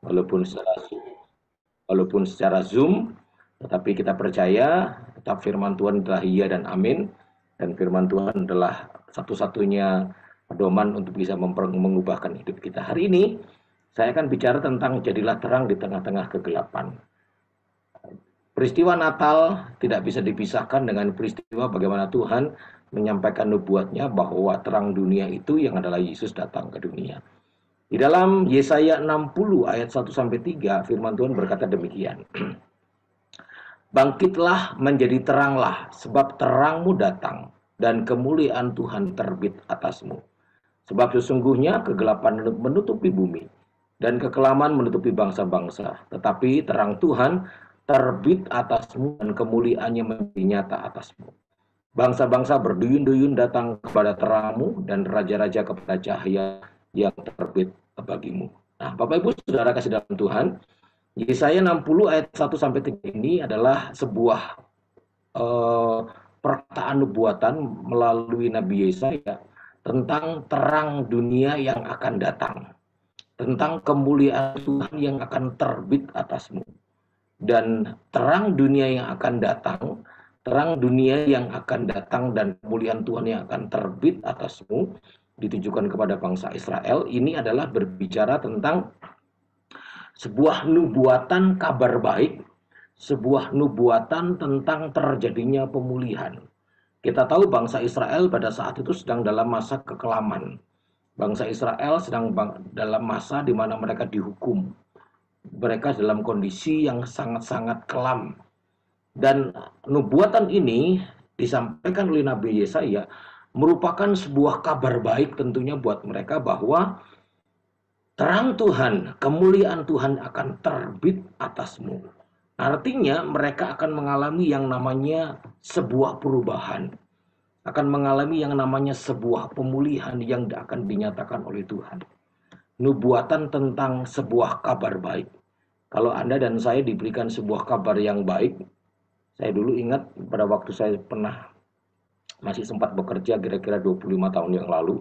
walaupun secara Zoom, tetapi kita percaya tetap firman Tuhan adalah iya dan amin, dan firman Tuhan adalah satu-satunya pedoman untuk bisa mengubahkan hidup kita. Hari ini saya akan bicara tentang jadilah terang di tengah-tengah kegelapan. Peristiwa Natal tidak bisa dipisahkan dengan peristiwa bagaimana Tuhan menyampaikan nubuatnya bahwa terang dunia itu yang adalah Yesus datang ke dunia. Di dalam Yesaya 60 ayat 1-3 firman Tuhan berkata demikian. Bangkitlah menjadi teranglah, sebab terangmu datang dan kemuliaan Tuhan terbit atasmu. Sebab sesungguhnya kegelapan menutupi bumi dan kekelaman menutupi bangsa-bangsa, tetapi terang Tuhan terbit atasmu dan kemuliaannya menjadi nyata atasmu. Bangsa-bangsa berduyun-duyun datang kepada terangmu dan raja-raja kepada cahaya yang terbit bagimu. Nah, Bapak Ibu Saudara kasih dalam Tuhan, Yesaya 60 ayat 1-3 ini adalah sebuah perkataan nubuatan melalui Nabi Yesaya tentang terang dunia yang akan datang, tentang kemuliaan Tuhan yang akan terbit atasmu. Dan terang dunia yang akan datang, terang dunia yang akan datang dan kemuliaan Tuhan yang akan terbit atasmu ditujukan kepada bangsa Israel. Ini adalah berbicara tentang sebuah nubuatan kabar baik, sebuah nubuatan tentang terjadinya pemulihan. Kita tahu bangsa Israel pada saat itu sedang dalam masa kekelaman. Bangsa Israel sedang dalam masa di mana mereka dihukum. Mereka dalam kondisi yang sangat-sangat kelam. Dan nubuatan ini disampaikan oleh Nabi Yesaya merupakan sebuah kabar baik tentunya buat mereka bahwa terang Tuhan, kemuliaan Tuhan akan terbit atasmu. Artinya mereka akan mengalami yang namanya sebuah perubahan. Akan mengalami yang namanya sebuah pemulihan yang akan dinyatakan oleh Tuhan. Nubuatan tentang sebuah kabar baik. Kalau Anda dan saya diberikan sebuah kabar yang baik, saya dulu ingat pada waktu saya masih sempat bekerja kira-kira 25 tahun yang lalu,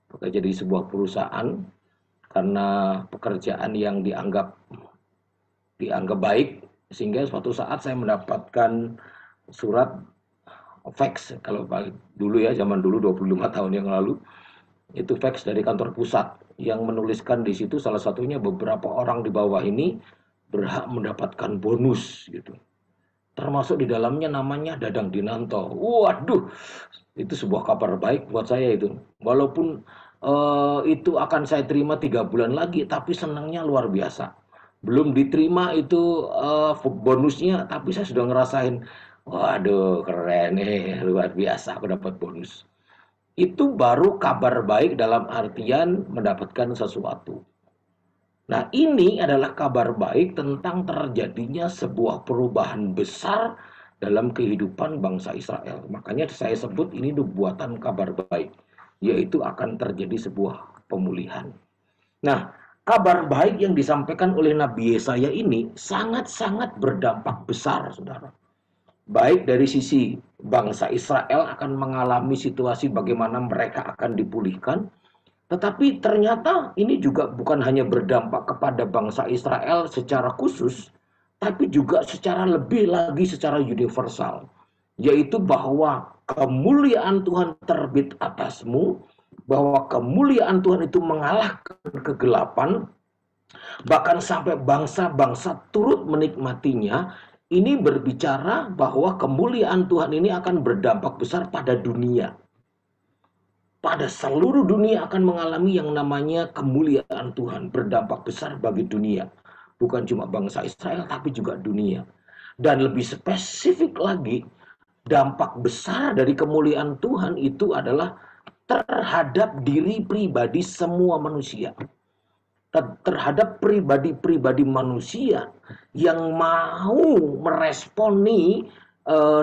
bekerja di sebuah perusahaan, karena pekerjaan yang dianggap baik, sehingga suatu saat saya mendapatkan surat fax, kalau dulu ya, zaman dulu 25 tahun yang lalu, itu fax dari kantor pusat yang menuliskan di situ salah satunya beberapa orang di bawah ini berhak mendapatkan bonus gitu. Termasuk di dalamnya namanya Dadang Dinanto. Waduh, itu sebuah kabar baik buat saya itu. Walaupun itu akan saya terima 3 bulan lagi, tapi senangnya luar biasa. Belum diterima itu bonusnya, tapi saya sudah ngerasain, waduh keren nih, luar biasa aku dapat bonus. Itu baru kabar baik dalam artian mendapatkan sesuatu. Nah, ini adalah kabar baik tentang terjadinya sebuah perubahan besar dalam kehidupan bangsa Israel. Makanya saya sebut ini nubuatan kabar baik, yaitu akan terjadi sebuah pemulihan. Nah, kabar baik yang disampaikan oleh Nabi Yesaya ini sangat-sangat berdampak besar, saudara. Baik dari sisi bangsa Israel akan mengalami situasi bagaimana mereka akan dipulihkan, tetapi ternyata ini juga bukan hanya berdampak kepada bangsa Israel secara khusus, tapi juga secara lebih lagi secara universal, yaitu bahwa kemuliaan Tuhan terbit atasmu, bahwa kemuliaan Tuhan itu mengalahkan kegelapan, bahkan sampai bangsa-bangsa turut menikmatinya. Ini berbicara bahwa kemuliaan Tuhan ini akan berdampak besar pada dunia. Pada seluruh dunia akan mengalami yang namanya kemuliaan Tuhan, berdampak besar bagi dunia. Bukan cuma bangsa Israel, tapi juga dunia. Dan lebih spesifik lagi, dampak besar dari kemuliaan Tuhan itu adalah terhadap diri pribadi semua manusia. Terhadap pribadi-pribadi manusia yang mau meresponi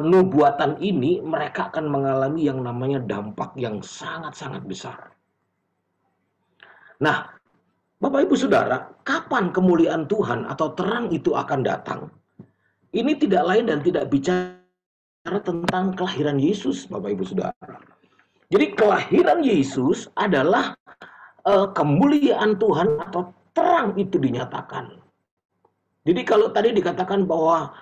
nubuatan ini, mereka akan mengalami yang namanya dampak yang sangat-sangat besar. Nah, Bapak Ibu Saudara, kapan kemuliaan Tuhan atau terang itu akan datang? Ini tidak lain dan tidak bicara tentang kelahiran Yesus, Bapak Ibu Saudara. Jadi kelahiran Yesus adalah kemuliaan Tuhan atau terang itu dinyatakan. Jadi kalau tadi dikatakan bahwa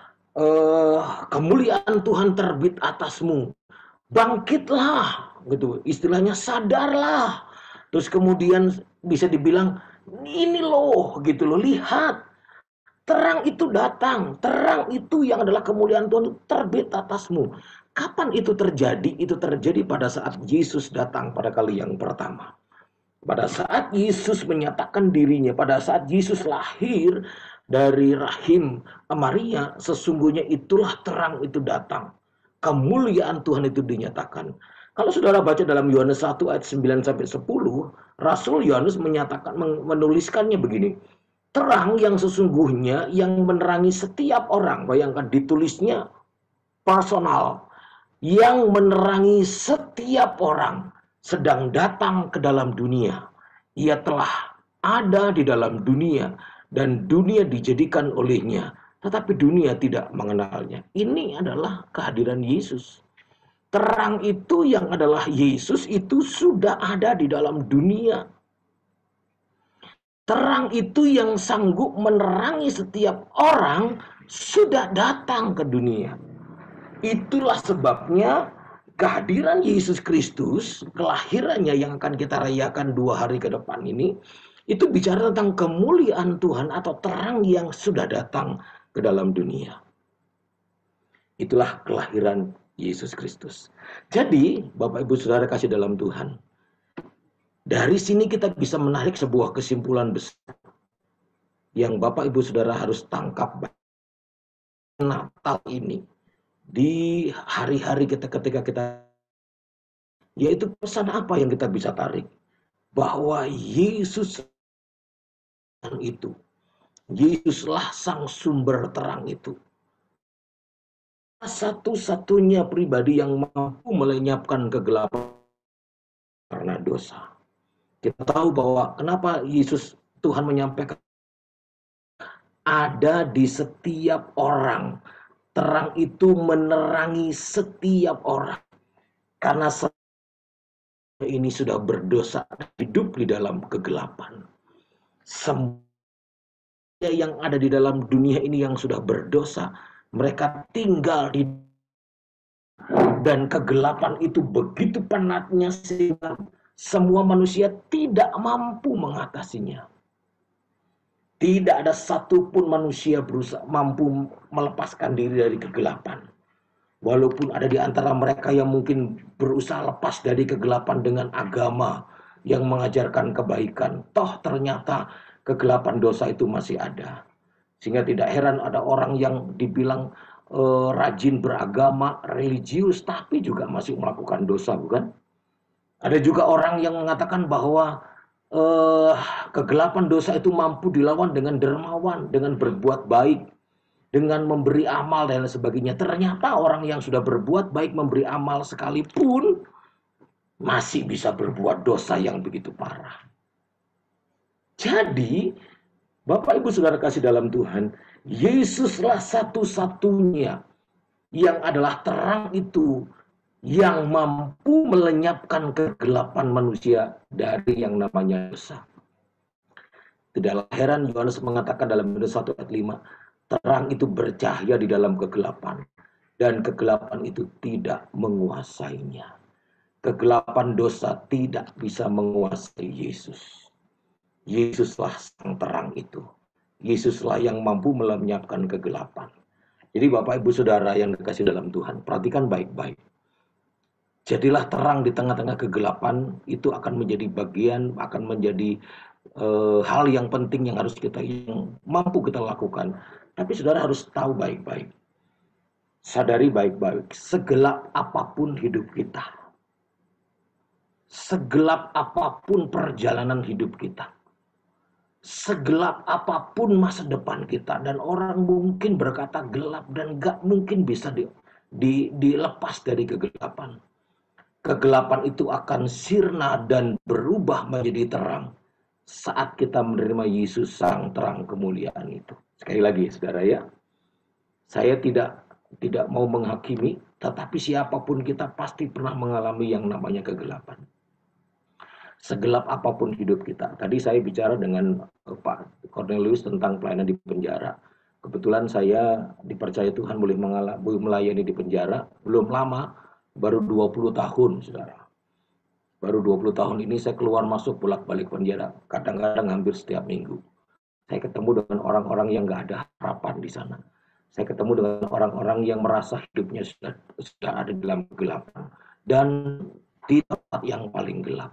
kemuliaan Tuhan terbit atasmu, bangkitlah, gitu. Istilahnya sadarlah. Terus kemudian bisa dibilang ini loh, gitu loh, lihat. Terang itu datang, terang itu yang adalah kemuliaan Tuhan terbit atasmu. Kapan itu terjadi? Itu terjadi pada saat Yesus datang pada kali yang pertama. Pada saat Yesus menyatakan dirinya, pada saat Yesus lahir dari rahim Maria, sesungguhnya itulah terang itu datang. Kemuliaan Tuhan itu dinyatakan. Kalau saudara baca dalam Yohanes 1 ayat 9 sampai 10, Rasul Yohanes menyatakan menuliskannya begini. Terang yang sesungguhnya yang menerangi setiap orang. Bayangkan ditulisnya personal. Yang menerangi setiap orang sedang datang ke dalam dunia. Ia telah ada di dalam dunia dan dunia dijadikan olehnya. Tetapi dunia tidak mengenalnya. Ini adalah kehadiran Yesus. Terang itu yang adalah Yesus itu sudah ada di dalam dunia. Terang itu yang sanggup menerangi setiap orang sudah datang ke dunia. Itulah sebabnya kehadiran Yesus Kristus, kelahirannya yang akan kita rayakan 2 hari ke depan ini, itu bicara tentang kemuliaan Tuhan atau terang yang sudah datang ke dalam dunia. Itulah kelahiran Yesus Kristus. Jadi, Bapak Ibu Saudara kasih dalam Tuhan, dari sini kita bisa menarik sebuah kesimpulan besar yang Bapak Ibu Saudara harus tangkap. Natal ini, di hari-hari kita ketika kita, yaitu pesan apa yang kita bisa tarik? Bahwa Yesus itu, Yesuslah sang sumber terang itu. Satu-satunya pribadi yang mampu melenyapkan kegelapan karena dosa. Kita tahu bahwa kenapa Yesus Tuhan menyampaikan ada di setiap orang. Terang itu menerangi setiap orang. Karena ini sudah berdosa, hidup di dalam kegelapan. Semua yang ada di dalam dunia ini yang sudah berdosa, mereka tinggal di, dan kegelapan itu begitu penatnya sehingga semua manusia tidak mampu mengatasinya. Tidak ada satupun manusia berusaha mampu melepaskan diri dari kegelapan. Walaupun ada di antara mereka yang mungkin berusaha lepas dari kegelapan dengan agama yang mengajarkan kebaikan, toh ternyata kegelapan dosa itu masih ada. Sehingga tidak heran ada orang yang dibilang rajin beragama, religius, tapi juga masih melakukan dosa, bukan? Ada juga orang yang mengatakan bahwa kegelapan dosa itu mampu dilawan dengan dermawan, dengan berbuat baik, dengan memberi amal dan sebagainya. Ternyata orang yang sudah berbuat baik, memberi amal sekalipun, masih bisa berbuat dosa yang begitu parah. Jadi, Bapak Ibu Saudara kasih dalam Tuhan, Yesuslah satu-satunya yang adalah terang itu, yang mampu melenyapkan kegelapan manusia dari yang namanya dosa. Tidak heran Yohanes mengatakan dalam Yohanes 1 ayat 5, terang itu bercahaya di dalam kegelapan, dan kegelapan itu tidak menguasainya. Kegelapan dosa tidak bisa menguasai Yesus. Yesuslah sang terang itu. Yesuslah yang mampu melenyapkan kegelapan. Jadi Bapak Ibu Saudara yang dikasih dalam Tuhan, perhatikan baik-baik. Jadilah terang di tengah-tengah kegelapan, itu akan menjadi bagian, akan menjadi hal yang penting yang harus kita, yang mampu kita lakukan. Tapi saudara harus tahu baik-baik, sadari baik-baik, segelap apapun hidup kita, segelap apapun perjalanan hidup kita, segelap apapun masa depan kita, dan orang mungkin berkata gelap dan gak mungkin bisa dilepas dari kegelapan. Kegelapan itu akan sirna dan berubah menjadi terang saat kita menerima Yesus sang terang kemuliaan itu. Sekali lagi saudara ya, saya tidak mau menghakimi, tetapi siapapun kita pasti pernah mengalami yang namanya kegelapan. segelap apapun hidup kita. Tadi saya bicara dengan Pak Cornelius tentang pelayanan di penjara. Kebetulan saya dipercaya Tuhan boleh melayani di penjara belum lama, baru 20 tahun, Saudara. Baru 20 tahun ini saya keluar masuk bolak-balik penjara, kadang-kadang hampir setiap minggu. Saya ketemu dengan orang-orang yang nggak ada harapan di sana. Saya ketemu dengan orang-orang yang merasa hidupnya sudah ada dalam kegelapan dan di tempat yang paling gelap.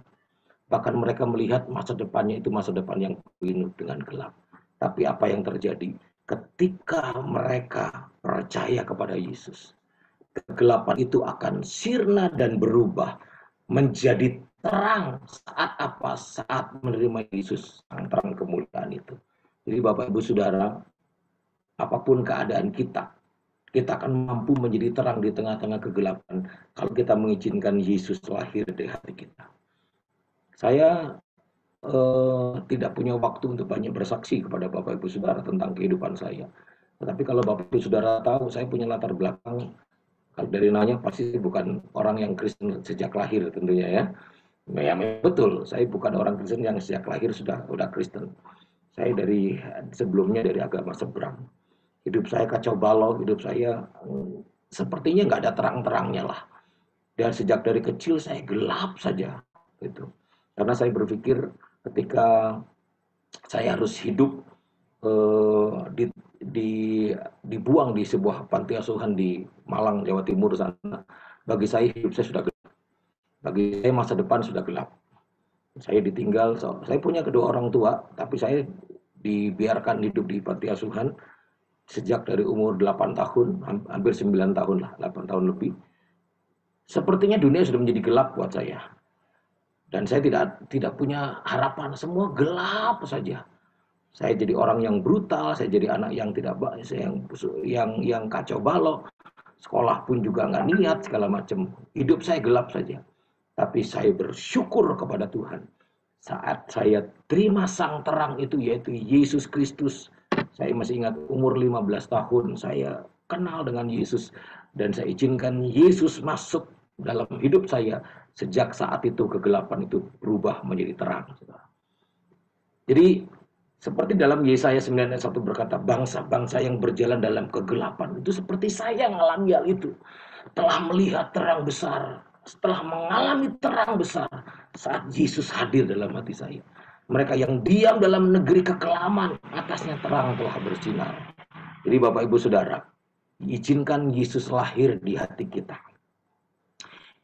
Bahkan mereka melihat masa depannya itu masa depan yang penuh dengan gelap. Tapi apa yang terjadi? Ketika mereka percaya kepada Yesus, kegelapan itu akan sirna dan berubah menjadi terang. Saat apa? Saat menerima Yesus, sang terang kemuliaan itu. Jadi Bapak Ibu Saudara, apapun keadaan kita, kita akan mampu menjadi terang di tengah-tengah kegelapan kalau kita mengizinkan Yesus lahir di hati kita. Saya tidak punya waktu untuk banyak bersaksi kepada Bapak Ibu Saudara tentang kehidupan saya. Tetapi kalau Bapak Ibu Saudara tahu, saya punya latar belakang. Kalau dari nanya pasti bukan orang yang Kristen sejak lahir tentunya ya. Ya betul, saya bukan orang Kristen yang sejak lahir sudah Kristen. Saya dari sebelumnya dari agama seberang. Hidup saya kacau balau, hidup saya sepertinya nggak ada terang-terangnya lah. Dan sejak dari kecil saya gelap saja, gitu. Karena saya berpikir ketika saya harus hidup dibuang di sebuah panti asuhan di Malang, Jawa Timur sana. Bagi saya hidup saya sudah gelap. Bagi saya masa depan sudah gelap. Saya ditinggal, saya punya kedua orang tua, tapi saya dibiarkan hidup di panti asuhan sejak dari umur 8 tahun, hampir 9 tahun lah, 8 tahun lebih. Sepertinya dunia sudah menjadi gelap buat saya. Dan saya tidak punya harapan, semua gelap saja. Saya jadi orang yang brutal, saya jadi anak yang tidak yang kacau balau. Sekolah pun juga nggak niat segala macam. Hidup saya gelap saja. Tapi saya bersyukur kepada Tuhan. Saat saya terima sang terang itu yaitu Yesus Kristus. Saya masih ingat umur 15 tahun saya kenal dengan Yesus dan saya izinkan Yesus masuk dalam hidup saya. Sejak saat itu kegelapan itu berubah menjadi terang. Jadi seperti dalam Yesaya 9 ayat 1 berkata, bangsa-bangsa yang berjalan dalam kegelapan itu seperti saya yang mengalami hal itu. Telah melihat terang besar, setelah mengalami terang besar saat Yesus hadir dalam hati saya. Mereka yang diam dalam negeri kekelaman, atasnya terang telah bersinar. Jadi Bapak Ibu Saudara, izinkan Yesus lahir di hati kita.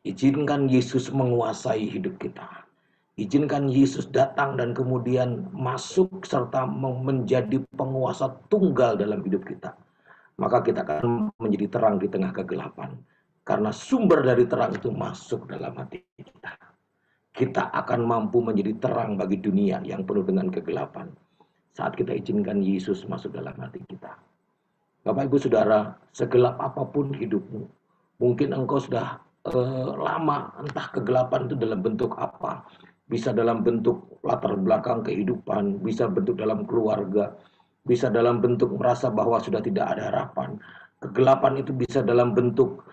Izinkan Yesus menguasai hidup kita. Izinkan Yesus datang dan kemudian masuk serta menjadi penguasa tunggal dalam hidup kita. Maka kita akan menjadi terang di tengah kegelapan. Karena sumber dari terang itu masuk dalam hati kita. Kita akan mampu menjadi terang bagi dunia yang penuh dengan kegelapan. Saat kita izinkan Yesus masuk dalam hati kita. Bapak Ibu Saudara, segelap apapun hidupmu. Mungkin engkau sudah lama, entah kegelapan itu dalam bentuk apa. Bisa dalam bentuk latar belakang kehidupan, bisa bentuk dalam keluarga, bisa dalam bentuk merasa bahwa sudah tidak ada harapan. Kegelapan itu bisa dalam bentuk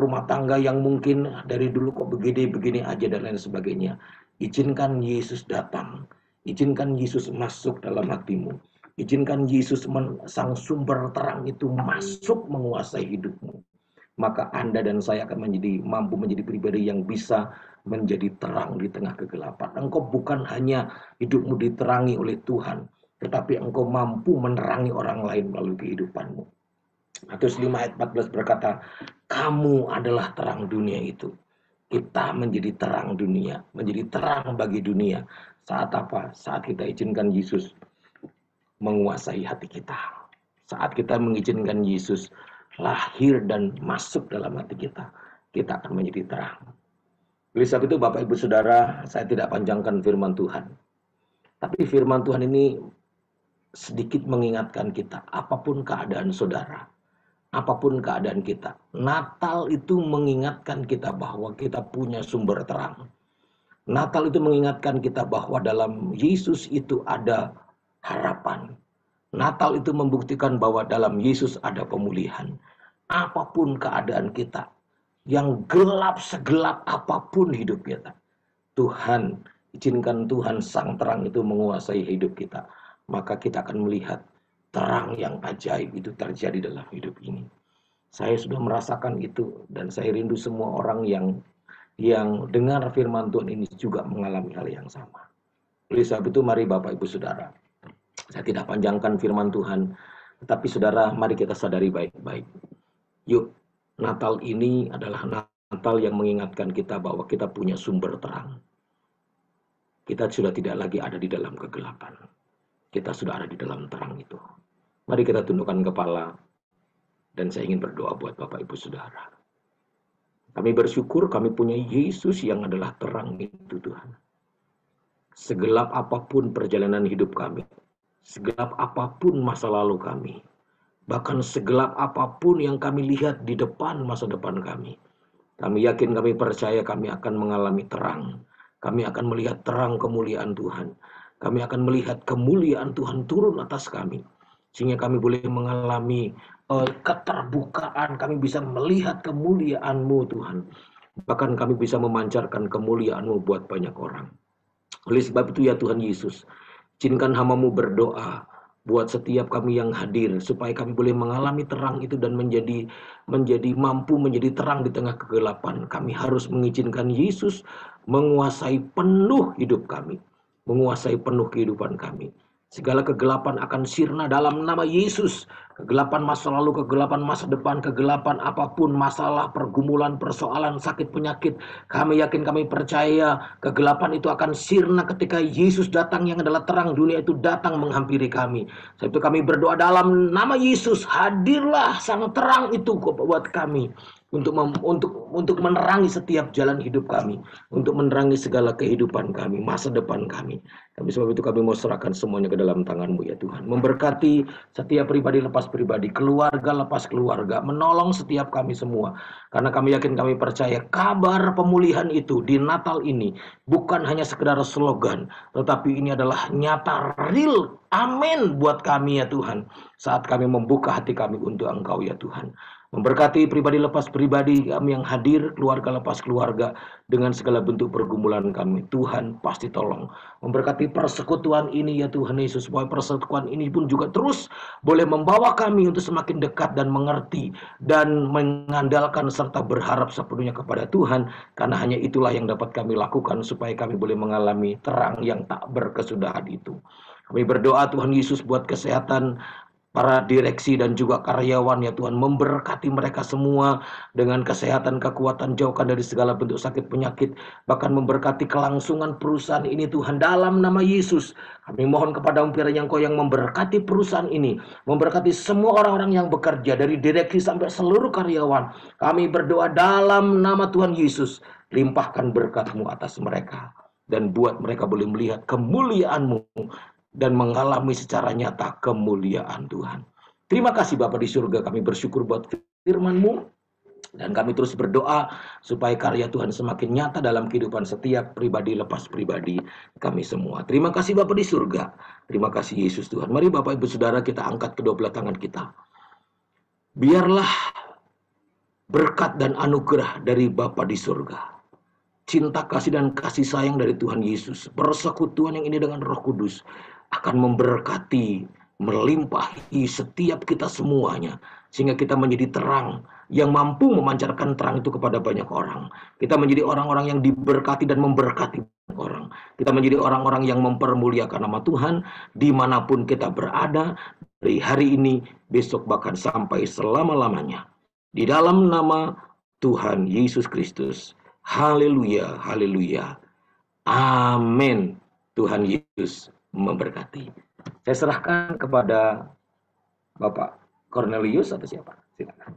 rumah tangga yang mungkin dari dulu kok begini-begini aja dan lain sebagainya. Izinkan Yesus datang, izinkan Yesus masuk dalam hatimu. Izinkan Yesus sang sumber terang itu masuk menguasai hidupmu. Maka Anda dan saya akan mampu menjadi pribadi yang bisa menjadi terang di tengah kegelapan. Engkau bukan hanya hidupmu diterangi oleh Tuhan, tetapi engkau mampu menerangi orang lain melalui kehidupanmu. Matius 5 ayat 14 berkata, kamu adalah terang dunia itu. Kita menjadi terang dunia, menjadi terang bagi dunia. Saat apa? Saat kita izinkan Yesus menguasai hati kita. Saat kita mengizinkan Yesus lahir dan masuk dalam hati kita, kita akan menjadi terang. Oleh sebab itu Bapak Ibu Saudara, saya tidak panjangkan firman Tuhan. Tapi firman Tuhan ini sedikit mengingatkan kita, apapun keadaan saudara, apapun keadaan kita, Natal itu mengingatkan kita bahwa kita punya sumber terang. Natal itu mengingatkan kita bahwa dalam Yesus itu ada harapan. Natal itu membuktikan bahwa dalam Yesus ada pemulihan. Apapun keadaan kita, yang gelap segelap apapun hidup kita, Tuhan, izinkan Tuhan sang terang itu menguasai hidup kita, maka kita akan melihat terang yang ajaib itu terjadi dalam hidup ini. Saya sudah merasakan itu, dan saya rindu semua orang yang dengar firman Tuhan ini juga mengalami hal yang sama. Oleh sebab itu, mari Bapak Ibu Saudara, saya tidak panjangkan firman Tuhan, tetapi saudara, mari kita sadari baik-baik. Yuk, Natal ini adalah Natal yang mengingatkan kita bahwa kita punya sumber terang. Kita sudah tidak lagi ada di dalam kegelapan. Kita sudah ada di dalam terang itu. Mari kita tundukkan kepala, dan saya ingin berdoa buat Bapak Ibu Saudara. Kami bersyukur kami punya Yesus yang adalah terang itu, Tuhan. Segelap apapun perjalanan hidup kami, segelap apapun masa lalu kami, bahkan segelap apapun yang kami lihat di depan masa depan kami yakin, kami percaya kami akan mengalami terang. Kami akan melihat terang kemuliaan Tuhan. Kami akan melihat kemuliaan Tuhan turun atas kami, sehingga kami boleh mengalami keterbukaan. Kami bisa melihat kemuliaan-Mu, Tuhan. Bahkan kami bisa memancarkan kemuliaan-Mu buat banyak orang. Oleh sebab itu ya Tuhan Yesus, izinkan hamba-Mu berdoa buat setiap kami yang hadir, supaya kami boleh mengalami terang itu dan menjadi mampu menjadi terang di tengah kegelapan. Kami harus mengizinkan Yesus menguasai penuh hidup kami, menguasai penuh kehidupan kami. Segala kegelapan akan sirna dalam nama Yesus. Kegelapan masa lalu, kegelapan masa depan, kegelapan apapun, masalah, pergumulan, persoalan, sakit, penyakit. Kami yakin, kami percaya kegelapan itu akan sirna ketika Yesus datang yang adalah terang dunia itu datang menghampiri kami. Sebab itu kami berdoa dalam nama Yesus, hadirlah sang terang itu buat kami. Untuk menerangi setiap jalan hidup kami, untuk menerangi segala kehidupan kami, masa depan kami. Sebab itu kami mau serahkan semuanya ke dalam tangan-Mu ya Tuhan. Memberkati setiap pribadi lepas pribadi, keluarga lepas keluarga, menolong setiap kami semua. Karena kami yakin, kami percaya kabar pemulihan itu di Natal ini bukan hanya sekedar slogan, tetapi ini adalah nyata, real. Amin buat kami ya Tuhan. Saat kami membuka hati kami untuk Engkau ya Tuhan. Memberkati pribadi lepas pribadi kami yang hadir, keluarga lepas keluarga, dengan segala bentuk pergumulan kami. Tuhan pasti tolong. Memberkati persekutuan ini ya Tuhan Yesus, supaya persekutuan ini pun juga terus boleh membawa kami untuk semakin dekat dan mengerti dan mengandalkan serta berharap sepenuhnya kepada Tuhan. Karena hanya itulah yang dapat kami lakukan supaya kami boleh mengalami terang yang tak berkesudahan itu. Kami berdoa Tuhan Yesus buat kesehatan para direksi dan juga karyawan ya Tuhan, memberkati mereka semua dengan kesehatan, kekuatan, jauhkan dari segala bentuk sakit penyakit, bahkan memberkati kelangsungan perusahaan ini Tuhan, dalam nama Yesus. Kami mohon kepada kiranya Engkau yang memberkati perusahaan ini, memberkati semua orang-orang yang bekerja dari direksi sampai seluruh karyawan. Kami berdoa dalam nama Tuhan Yesus, limpahkan berkat-Mu atas mereka dan buat mereka boleh melihat kemuliaan-Mu dan mengalami secara nyata kemuliaan Tuhan. Terima kasih Bapa di surga, kami bersyukur buat firman-Mu, dan kami terus berdoa supaya karya Tuhan semakin nyata dalam kehidupan setiap pribadi lepas pribadi kami semua. Terima kasih Bapa di surga, terima kasih Yesus Tuhan. Mari Bapak Ibu Saudara, kita angkat kedua belah tangan kita. Biarlah berkat dan anugerah dari Bapa di surga, cinta kasih dan kasih sayang dari Tuhan Yesus, persekutuan yang ini dengan Roh Kudus akan memberkati, melimpahi setiap kita semuanya, sehingga kita menjadi terang yang mampu memancarkan terang itu kepada banyak orang. Kita menjadi orang-orang yang diberkati dan memberkati orang. Kita menjadi orang-orang yang mempermuliakan nama Tuhan dimanapun kita berada, dari hari ini, besok, bahkan sampai selama-lamanya. Di dalam nama Tuhan Yesus Kristus. Haleluya, haleluya. Amin. Tuhan Yesus memberkati. Saya serahkan kepada Bapak Cornelius atau siapa? Silakan.